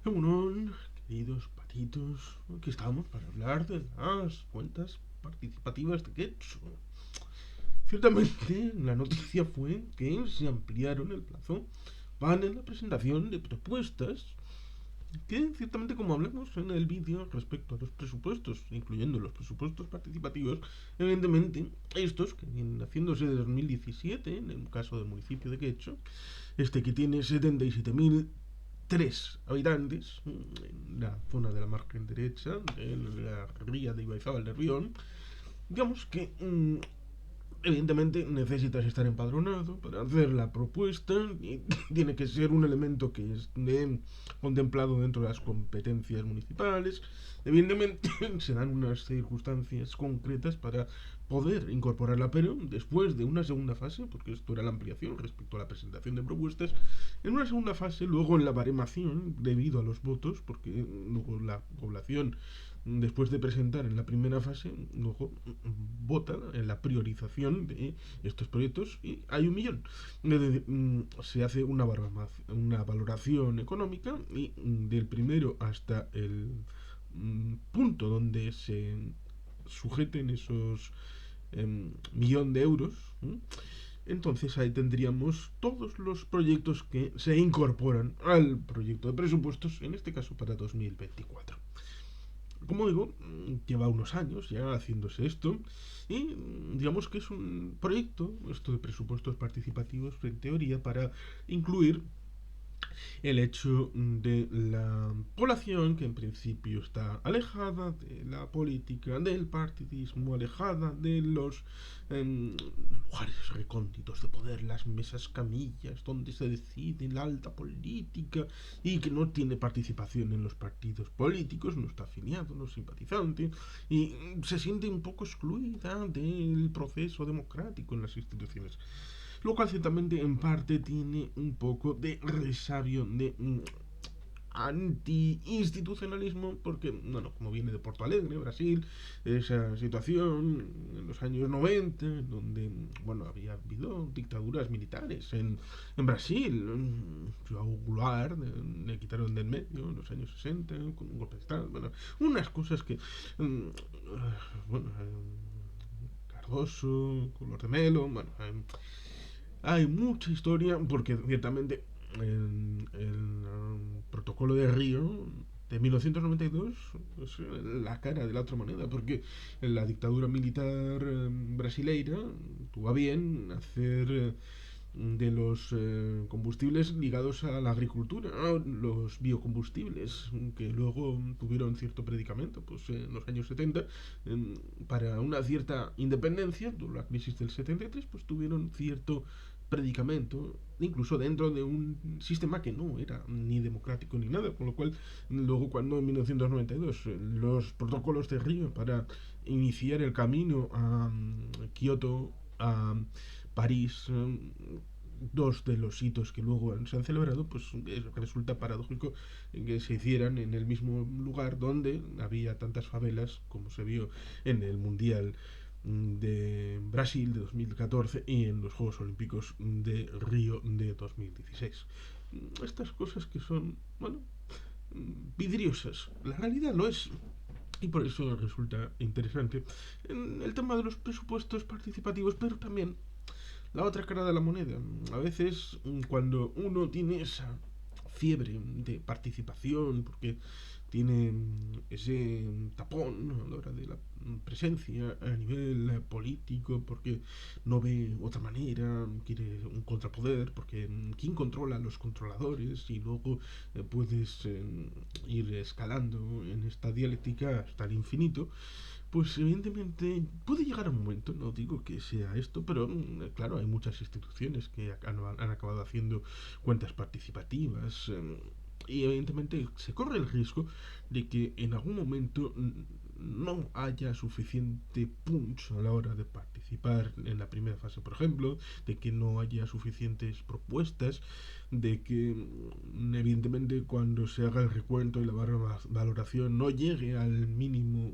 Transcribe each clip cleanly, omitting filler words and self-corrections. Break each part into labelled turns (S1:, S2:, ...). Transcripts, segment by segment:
S1: Bueno, queridos patitos, aquí estamos para hablar de las cuentas participativas de Getxo. Ciertamente, la noticia fue que se ampliaron el plazo para la presentación de propuestas que, ciertamente, como hablamos en el vídeo respecto a los presupuestos, incluyendo los presupuestos participativos, evidentemente, estos que vienen haciéndose de 2017, en el caso del municipio de Quecho, que tiene 77.003 habitantes en la zona de la margen derecha de la ría de Ibaizábal de Rión, digamos que evidentemente necesitas estar empadronado para hacer la propuesta y tiene que ser un elemento que esté contemplado dentro de las competencias municipales. Evidentemente se dan unas circunstancias concretas para poder incorporarla, pero después de una segunda fase, porque esto era la ampliación respecto a la presentación de propuestas, en una segunda fase, luego en la baremación, debido a los votos, porque luego la población, después de presentar en la primera fase, luego vota en la priorización de estos proyectos y hay 1 millón. Se hace una valoración económica y del primero hasta el punto donde se sujeten esos 1 millón de euros. Entonces ahí tendríamos todos los proyectos que se incorporan al proyecto de presupuestos, en este caso para 2024. Como digo, lleva unos años ya haciéndose esto y digamos que es un proyecto, esto de presupuestos participativos, en teoría, para incluir el hecho de la población que en principio está alejada de la política, del partidismo, alejada de los lugares recónditos de poder, las mesas camillas donde se decide la alta política y que no tiene participación en los partidos políticos, no está afiliado, no es simpatizante y se siente un poco excluida del proceso democrático en las instituciones, lo cual ciertamente en parte tiene un poco de resabio de anti-institucionalismo, porque, bueno, como viene de Porto Alegre, Brasil, esa situación en los años 90, donde, bueno, había habido dictaduras militares en Brasil, João Goulart le quitaron del medio en los años 60, con un golpe de Estado, bueno, unas cosas que, bueno, Cardoso, Color de Melo, bueno, hay mucha historia porque ciertamente el protocolo de Río de 1992 es la cara de la otra moneda, porque la dictadura militar brasileira tuvo a bien hacer de los combustibles ligados a la agricultura, los biocombustibles, que luego tuvieron cierto predicamento pues, en los años 70, para una cierta independencia, la crisis del 73, pues tuvieron cierto predicamento, incluso dentro de un sistema que no era ni democrático ni nada, con lo cual luego cuando en 1992 los protocolos de Río para iniciar el camino a Kioto, a París, dos de los hitos que luego se han celebrado, pues resulta paradójico que se hicieran en el mismo lugar donde había tantas favelas como se vio en el Mundial de Brasil de 2014 y en los Juegos Olímpicos de Río de 2016. Estas cosas que son, bueno, vidriosas. La realidad lo es. Y por eso resulta interesante en el tema de los presupuestos participativos, pero también la otra cara de la moneda. A veces, cuando uno tiene esa fiebre de participación, porque tiene ese tapón a la hora de la presencia a nivel político, porque no ve otra manera, quiere un contrapoder, porque ¿quién controla a los controladores? Y luego puedes ir escalando en esta dialéctica hasta el infinito. Pues evidentemente puede llegar un momento, no digo que sea esto, pero claro, hay muchas instituciones que han acabado haciendo cuentas participativas, y evidentemente se corre el riesgo de que en algún momento no haya suficiente punch a la hora de participar en la primera fase, por ejemplo, de que no haya suficientes propuestas, de que evidentemente cuando se haga el recuento y la valoración no llegue al mínimo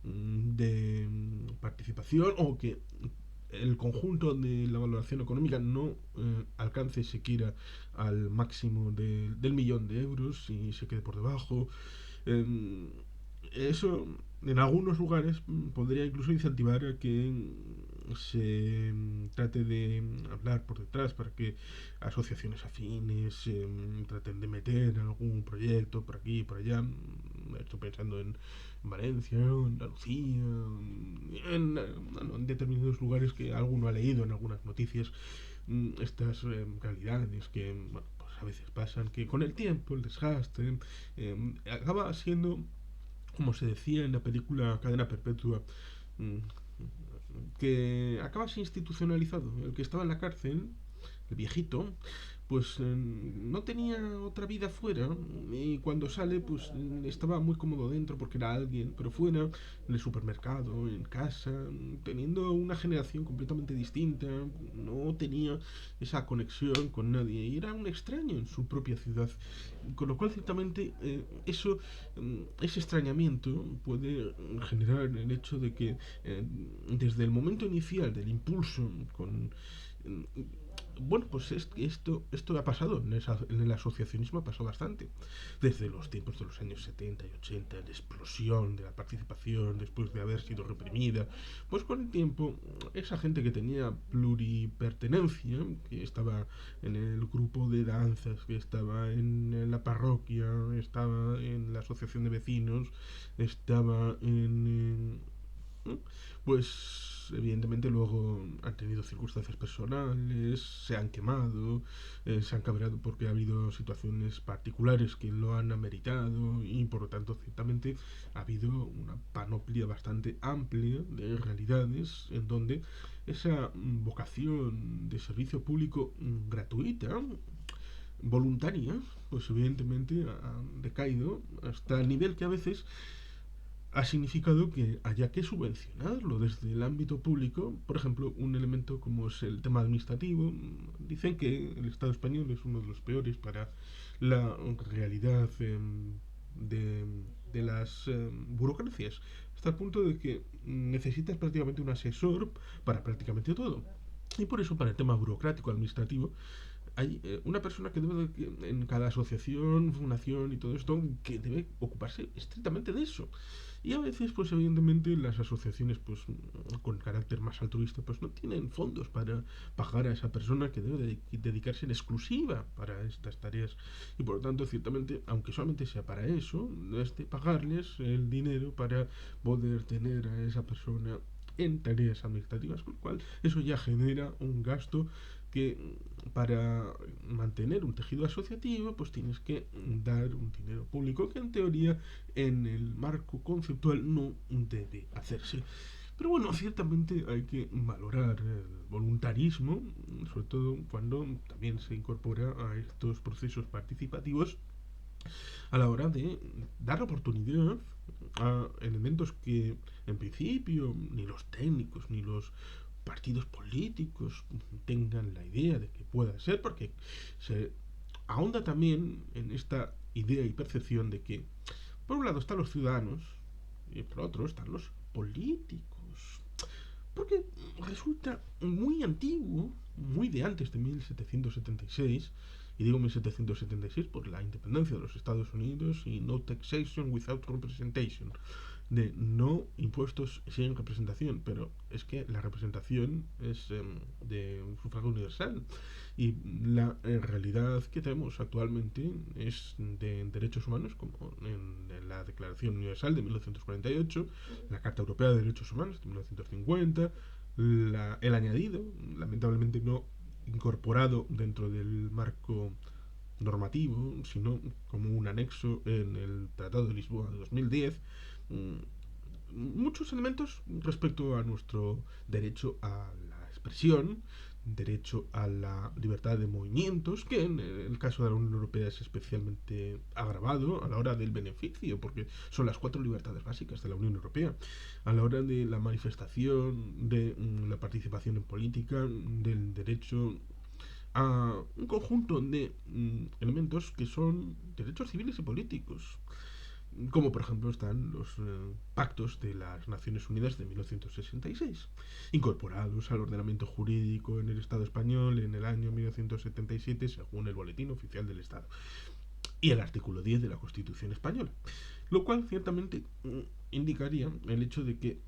S1: de participación, o que el conjunto de la valoración económica no alcance siquiera al máximo del millón de euros y se quede por debajo. Eh, Eso en algunos lugares podría incluso incentivar a que se trate de hablar por detrás para que asociaciones afines traten de meter algún proyecto por aquí y por allá. Estoy pensando en Valencia, en Andalucía, bueno, en determinados lugares que alguno ha leído en algunas noticias estas realidades que bueno, pues a veces pasan, que con el tiempo, el desgaste, acaba siendo, como se decía en la película Cadena Perpetua, mm, que acabase institucionalizado. El que estaba en la cárcel, el viejito, pues no tenía otra vida fuera y cuando sale pues estaba muy cómodo dentro porque era alguien, pero fuera, en el supermercado, en casa, teniendo una generación completamente distinta, no tenía esa conexión con nadie y era un extraño en su propia ciudad. Con lo cual ciertamente ese extrañamiento puede generar el hecho de que desde el momento inicial del impulso con bueno, pues esto ha pasado en el asociacionismo, ha pasado bastante. Desde los tiempos de los años 70 y 80, la explosión de la participación después de haber sido reprimida, pues con el tiempo, esa gente que tenía pluripertenencia, que estaba en el grupo de danzas, que estaba en la parroquia, estaba en la asociación de vecinos, estaba ¿no? Pues evidentemente luego han tenido circunstancias personales, se han quemado, se han cabreado porque ha habido situaciones particulares que lo han ameritado y por lo tanto ciertamente ha habido una panoplia bastante amplia de realidades en donde esa vocación de servicio público gratuita, voluntaria, pues evidentemente ha decaído hasta el nivel que a veces ha significado que haya que subvencionarlo desde el ámbito público. Por ejemplo, un elemento como es el tema administrativo. Dicen que el Estado español es uno de los peores para la realidad de, de las burocracias, hasta el punto de que necesitas prácticamente un asesor para prácticamente todo. Y por eso, para el tema burocrático administrativo, hay una persona que debe en cada asociación, fundación y todo esto, que debe ocuparse estrictamente de eso. Y a veces, pues evidentemente, las asociaciones, pues con carácter más altruista, pues no tienen fondos para pagar a esa persona que debe dedicarse en exclusiva para estas tareas. Y por lo tanto, ciertamente, aunque solamente sea para eso, es de pagarles el dinero para poder tener a esa persona en tareas administrativas, con lo cual eso ya genera un gasto que para mantener un tejido asociativo pues tienes que dar un dinero público que en teoría en el marco conceptual no debe hacerse. Pero bueno, ciertamente hay que valorar el voluntarismo, sobre todo cuando también se incorpora a estos procesos participativos a la hora de dar oportunidad a elementos que en principio ni los técnicos ni los partidos políticos tengan la idea de que pueda ser, porque se ahonda también en esta idea y percepción de que por un lado están los ciudadanos y por otro están los políticos. Porque resulta muy antiguo, muy de antes de 1776, y digo 1776 por la independencia de los Estados Unidos y no taxation without representation, de no impuestos sin representación, pero es que la representación es de un sufragio universal y la realidad que tenemos actualmente es de derechos humanos, como en la Declaración Universal de 1948, la Carta Europea de Derechos Humanos de 1950, el añadido, lamentablemente no incorporado dentro del marco normativo, sino como un anexo en el Tratado de Lisboa de 2010, muchos elementos respecto a nuestro derecho a la expresión, derecho a la libertad de movimientos, que en el caso de la Unión Europea es especialmente agravado a la hora del beneficio, porque son las 4 libertades básicas de la Unión Europea, a la hora de la manifestación, de la participación en política, del derecho a un conjunto de elementos que son derechos civiles y políticos. como por ejemplo están los pactos de las Naciones Unidas de 1966, incorporados al ordenamiento jurídico en el Estado español en el año 1977 según el Boletín Oficial del Estado, y el artículo 10 de la Constitución española, lo cual ciertamente indicaría el hecho de que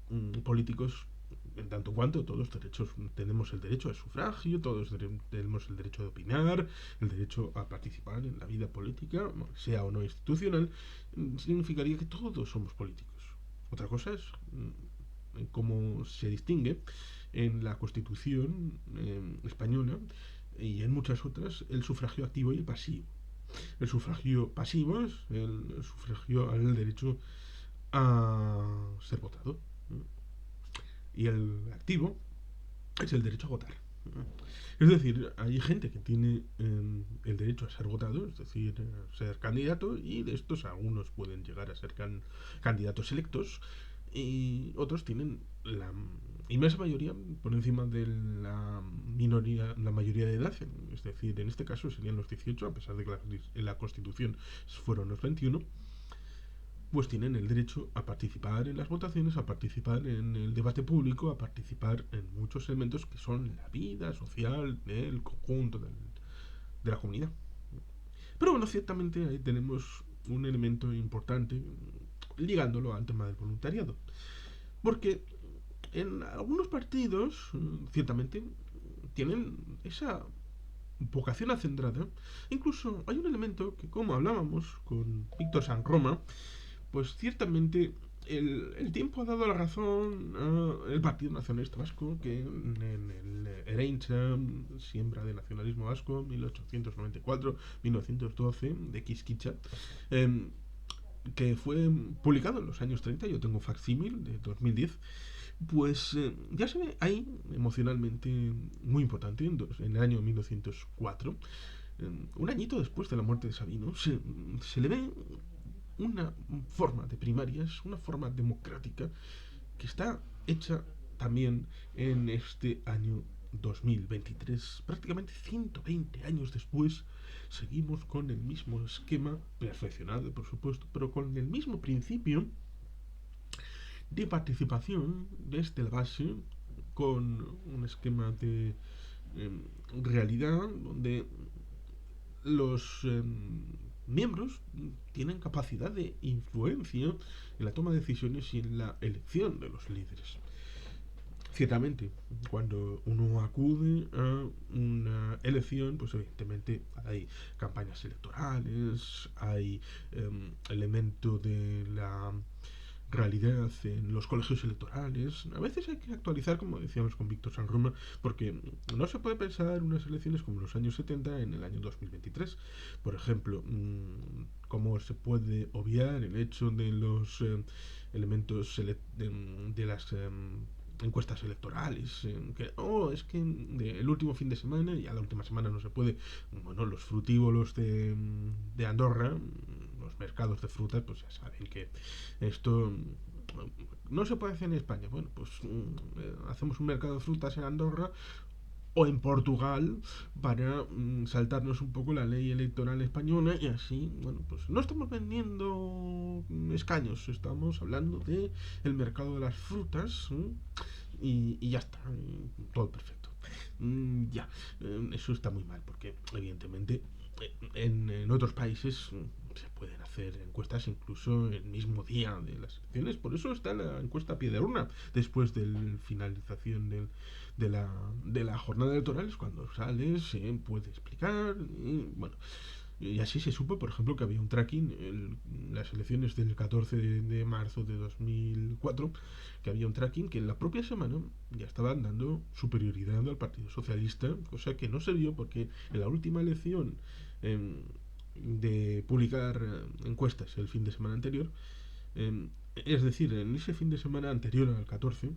S1: políticos, en tanto cuanto todos tenemos el derecho al sufragio, todos tenemos el derecho de opinar, el derecho a participar en la vida política, sea o no institucional, significaría que todos somos políticos. Otra cosa es cómo se distingue en la Constitución española y en muchas otras el sufragio activo y el pasivo. El sufragio pasivo es el sufragio al derecho a ser votado. Y el activo es el derecho a votar. Es decir, hay gente que tiene el derecho a ser votado, es decir, ser candidato, y de estos algunos pueden llegar a ser candidatos electos, y otros tienen la inmensa mayoría por encima de la minoría, la mayoría de edad, es decir, en este caso serían los 18, a pesar de que la Constitución fueron los 21, pues tienen el derecho a participar en las votaciones, a participar en el debate público, a participar en muchos elementos que son la vida social del conjunto de la comunidad. Pero bueno, ciertamente ahí tenemos un elemento importante ligándolo al tema del voluntariado. Porque en algunos partidos, ciertamente, tienen esa vocación acendrada. Incluso hay un elemento que, como hablábamos con Víctor San Roma, pues ciertamente el tiempo ha dado la razón al Partido Nacionalista Vasco, que en el Ereintza, siembra de nacionalismo vasco, 1894-1912, de Quisquicha, eh, que fue publicado en los años 30, yo tengo facsímil de 2010, pues ya se ve ahí emocionalmente muy importante, en el año 1904, un añito después de la muerte de Sabino, se le ve una forma de primarias, una forma democrática que está hecha también en este año 2023, prácticamente 120 años después, seguimos con el mismo esquema, perfeccionado por supuesto, pero con el mismo principio de participación desde la base, con un esquema de realidad donde los miembros tienen capacidad de influencia en la toma de decisiones y en la elección de los líderes. Ciertamente, cuando uno acude a una elección, pues evidentemente hay campañas electorales, hay elemento de la realidad en los colegios electorales. A veces hay que actualizar, como decíamos con Víctor San Roma, porque no se puede pensar unas elecciones como los años 70 en el año 2023. Por ejemplo, cómo se puede obviar el hecho de los elementos de las encuestas electorales, que es que el último fin de semana, ya la última semana no se puede, bueno, los frutívolos de Andorra, los mercados de frutas, pues ya saben que esto no se puede hacer en España. Bueno, pues hacemos un mercado de frutas en Andorra o en Portugal para saltarnos un poco la ley electoral española, y así, bueno, pues no estamos vendiendo escaños, estamos hablando de el mercado de las frutas, y ya está, todo perfecto. Ya, eso está muy mal porque evidentemente en otros países se pueden hacer encuestas incluso el mismo día de las elecciones. Por eso está la encuesta a pie de urna después de la finalización de la jornada electoral. Es cuando sales, se puede explicar y bueno. Y así se supo, por ejemplo, que había un tracking en las elecciones del 14 de marzo de 2004, que había un tracking que en la propia semana ya estaban dando superioridad al Partido Socialista, cosa que no se vio porque en la última elección de publicar encuestas el fin de semana anterior, es decir, en ese fin de semana anterior al 14,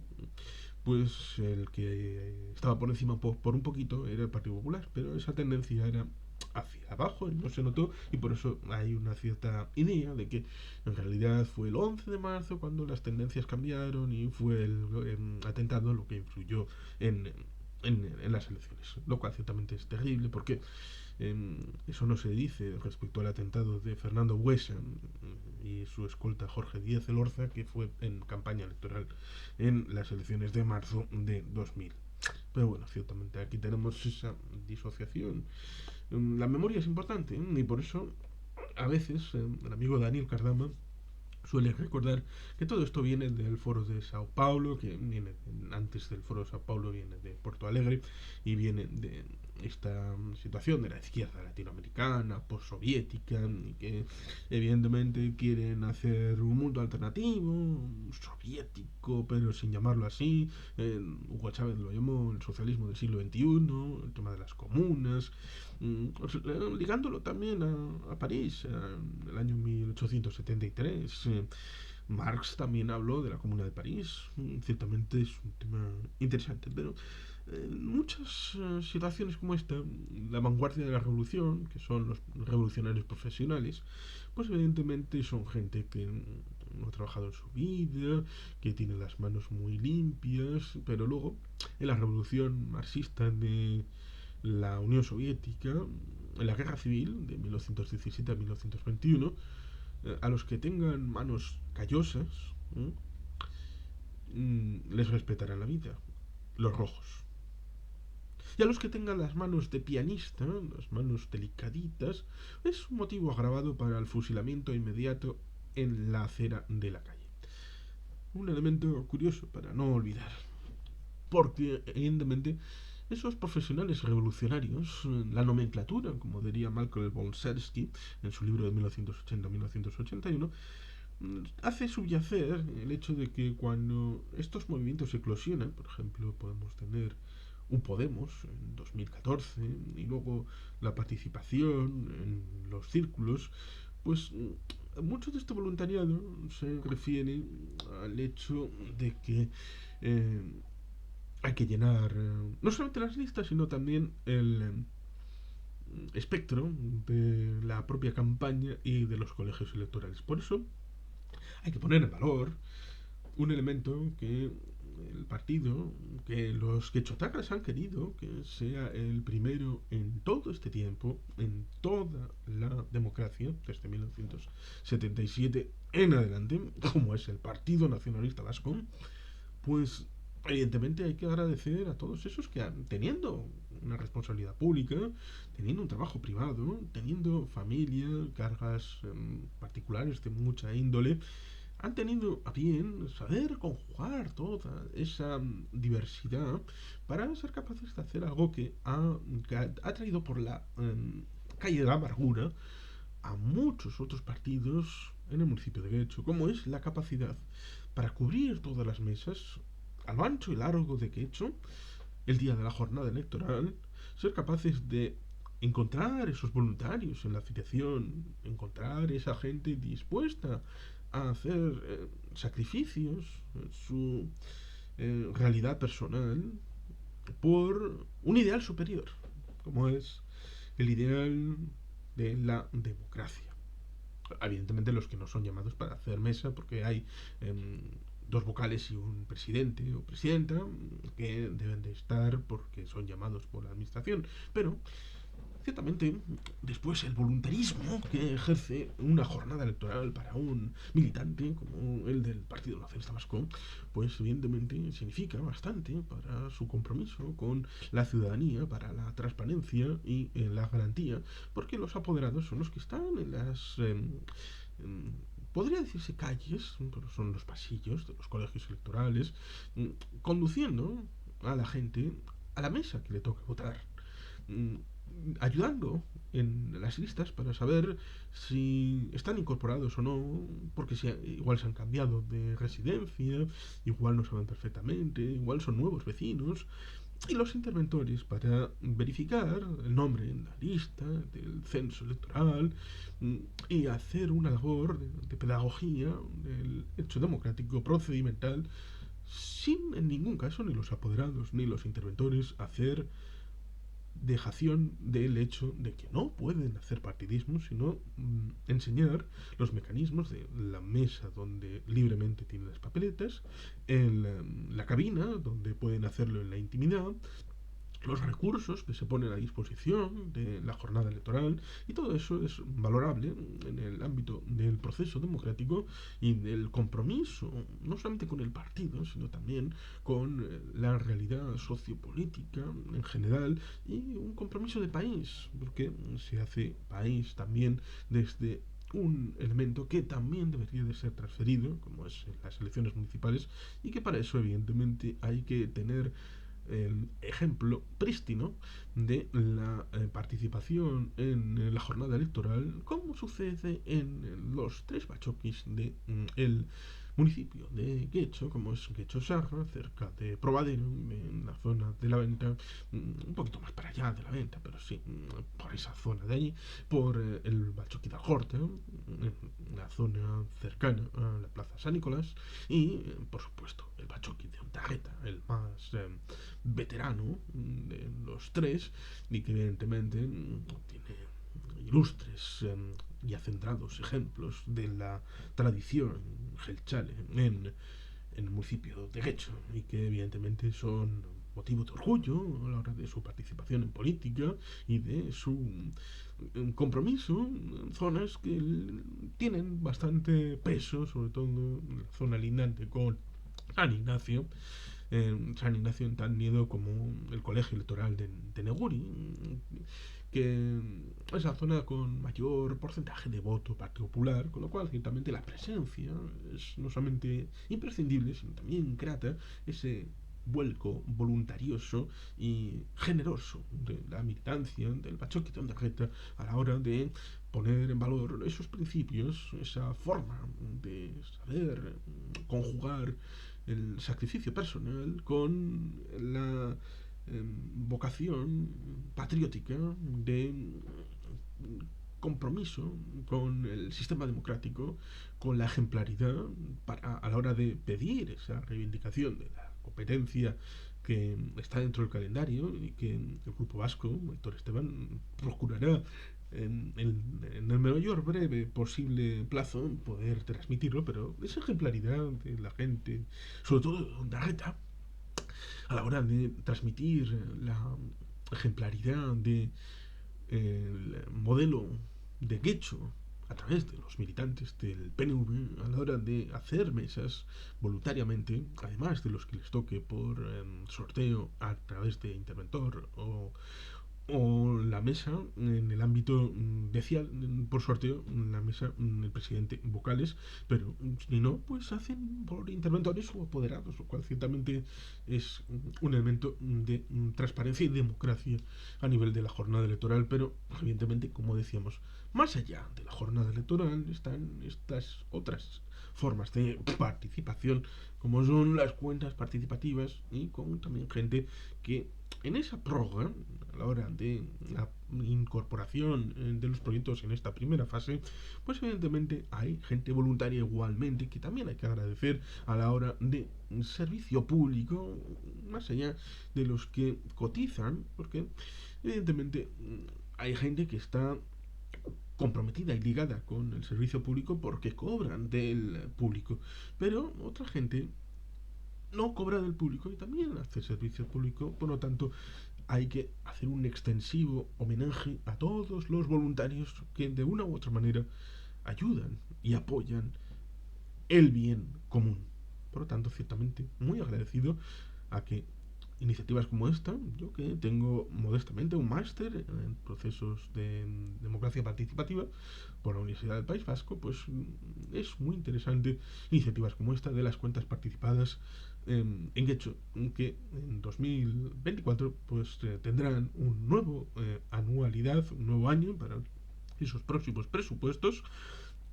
S1: pues el que estaba por encima por un poquito era el Partido Popular, pero esa tendencia era hacia abajo, no se notó, y por eso hay una cierta idea de que en realidad fue el 11 de marzo cuando las tendencias cambiaron y fue el atentado lo que influyó en las elecciones, lo cual ciertamente es terrible porque eso no se dice respecto al atentado de Fernando Buesa y su escolta Jorge Díaz Elorza, que fue en campaña electoral en las elecciones de marzo de 2000. Pero bueno, ciertamente aquí tenemos esa disociación. La memoria es importante, y por eso a veces el amigo Daniel Cardama suele recordar que todo esto viene del foro de Sao Paulo, que viene antes del foro de Sao Paulo, viene de Porto Alegre y viene de esta situación de la izquierda latinoamericana, postsoviética, y que evidentemente quieren hacer un mundo alternativo, soviético, pero sin llamarlo así. Hugo Chávez lo llamó el socialismo del siglo XXI, el tema de las comunas, ligándolo también a París, en el año 1873. Marx también habló de la Comuna de París. Ciertamente es un tema interesante, pero en muchas situaciones como esta, la vanguardia de la revolución, que son los revolucionarios profesionales, pues evidentemente son gente que no ha trabajado en su vida, que tiene las manos muy limpias, pero luego en la revolución marxista de la Unión Soviética, en la Guerra Civil de 1917 a 1921, a los que tengan manos callosas, les respetarán la vida, los rojos. Y a los que tengan las manos de pianista, las manos delicaditas, es un motivo agravado para el fusilamiento inmediato en la acera de la calle. Un elemento curioso para no olvidar, porque evidentemente esos profesionales revolucionarios, la nomenclatura, como diría Malcolm Bolshersky en su libro de 1980-1981, hace subyacer el hecho de que cuando estos movimientos eclosionan, por ejemplo, podemos tener un Podemos en 2014 y luego la participación en los círculos, pues mucho de este voluntariado se refiere al hecho de que eh, hay que llenar no solamente las listas, sino también el espectro de la propia campaña y de los colegios electorales. Por eso hay que poner en valor un elemento que el partido, que los quechotacas han querido que sea el primero en todo este tiempo, en toda la democracia, desde 1977 en adelante, como es el Partido Nacionalista Vasco, pues evidentemente hay que agradecer a todos esos que teniendo una responsabilidad pública, teniendo un trabajo privado, teniendo familia, cargas particulares de mucha índole, han tenido a bien saber conjugar toda esa diversidad para ser capaces de hacer algo que ha traído por la calle de la amargura a muchos otros partidos en el municipio de Guecho, como es la capacidad para cubrir todas las mesas a lo ancho y largo de Guecho el día de la jornada electoral, ser capaces de encontrar esos voluntarios en la afiliación, encontrar esa gente dispuesta a hacer sacrificios en su realidad personal por un ideal superior, como es el ideal de la democracia. Evidentemente los que no son llamados para hacer mesa, porque hay dos vocales y un presidente o presidenta que deben de estar porque son llamados por la administración, pero ciertamente después el voluntarismo que ejerce una jornada electoral para un militante como el del Partido Nacionalista Vasco, pues evidentemente significa bastante para su compromiso con la ciudadanía, para la transparencia y la garantía, porque los apoderados son los que están en las podría decirse calles, pero son los pasillos de los colegios electorales, conduciendo a la gente a la mesa que le toca votar, ayudando en las listas para saber si están incorporados o no, porque si igual se han cambiado de residencia, igual no saben perfectamente, igual son nuevos vecinos, y los interventores para verificar el nombre en la lista del censo electoral y hacer una labor de pedagogía del hecho democrático procedimental sin en ningún caso ni los apoderados ni los interventores hacer dejación del hecho de que no pueden hacer partidismo, sino enseñar los mecanismos de la mesa donde libremente tienen las papeletas, en la cabina donde pueden hacerlo en la intimidad, los recursos que se ponen a disposición de la jornada electoral, y todo eso es valorable en el ámbito del proceso democrático y del compromiso, no solamente con el partido, sino también con la realidad sociopolítica en general, y un compromiso de país, porque se hace país también desde un elemento que también debería de ser transferido, como es las elecciones municipales, y que para eso evidentemente hay que tener el ejemplo prístino de la participación en la jornada electoral, como sucede en los tres bachoquis de el municipio de Guecho, como es Guecho Serra, cerca de Probadero, en la zona de la venta, un poquito más para allá de la venta, pero sí, por esa zona de allí, por el bachoqui de Algorta, en la zona cercana a la plaza San Nicolás, y por supuesto el bachoqui de Ondarreta, el más veterano de los tres, y que evidentemente tiene ilustres y acendrados ejemplos de la tradición gelchale en el municipio de Guecho, y que evidentemente son motivo de orgullo a la hora de su participación en política y de su compromiso en zonas que tienen bastante peso, sobre todo en la zona lindante con San Ignacio, San Ignacio entendido como el colegio electoral de Neguri, que es la zona con mayor porcentaje de voto Partido Popular, con lo cual ciertamente la presencia es no solamente imprescindible, sino también grata ese vuelco voluntarioso y generoso de la militancia del Bachoqui de Ondarreta a la hora de poner en valor esos principios, esa forma de saber conjugar el sacrificio personal con la vocación patriótica de compromiso con el sistema democrático, con la ejemplaridad para, a la hora de pedir esa reivindicación de la competencia que está dentro del calendario y que el Grupo Vasco, Héctor Esteban, procurará en el mayor breve posible plazo poder transmitirlo, pero esa ejemplaridad de la gente, sobre todo de Ondarreta, a la hora de transmitir la ejemplaridad de el modelo de Guecho a través de los militantes del PNV a la hora de hacer mesas voluntariamente, además de los que les toque por sorteo a través de interventor o la mesa en el ámbito, decía por sorteo, la mesa el presidente vocales, pero si no, pues hacen por interventores o apoderados, lo cual ciertamente es un elemento de transparencia y democracia a nivel de la jornada electoral, pero evidentemente, como decíamos, más allá de la jornada electoral están estas otras formas de participación, como son las cuentas participativas, y con también gente que en esa prórroga, a la hora de la incorporación de los proyectos en esta primera fase, pues evidentemente hay gente voluntaria igualmente que también hay que agradecer a la hora de servicio público, más allá de los que cotizan, porque evidentemente hay gente que está comprometida y ligada con el servicio público porque cobran del público, pero otra gente no cobra del público y también hace servicio público, por lo tanto hay que hacer un extensivo homenaje a todos los voluntarios que de una u otra manera ayudan y apoyan el bien común. Por lo tanto, ciertamente muy agradecido a que iniciativas como esta, yo que tengo modestamente un máster en procesos de democracia participativa por la Universidad del País Vasco, pues es muy interesante iniciativas como esta de las cuentas participadas en Guecho, que en 2024 pues tendrán un nuevo anualidad, un nuevo año para esos próximos presupuestos,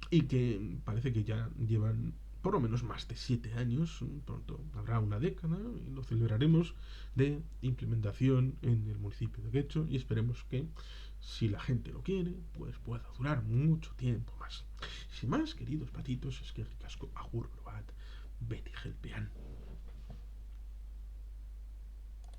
S1: y que parece que ya llevan por lo menos más de 7 años, pronto habrá una década y lo celebraremos, de implementación en el municipio de Guecho, y esperemos que, si la gente lo quiere, pues pueda durar mucho tiempo más. Sin más, queridos patitos, es que ricasco agur bat, beti gelpean.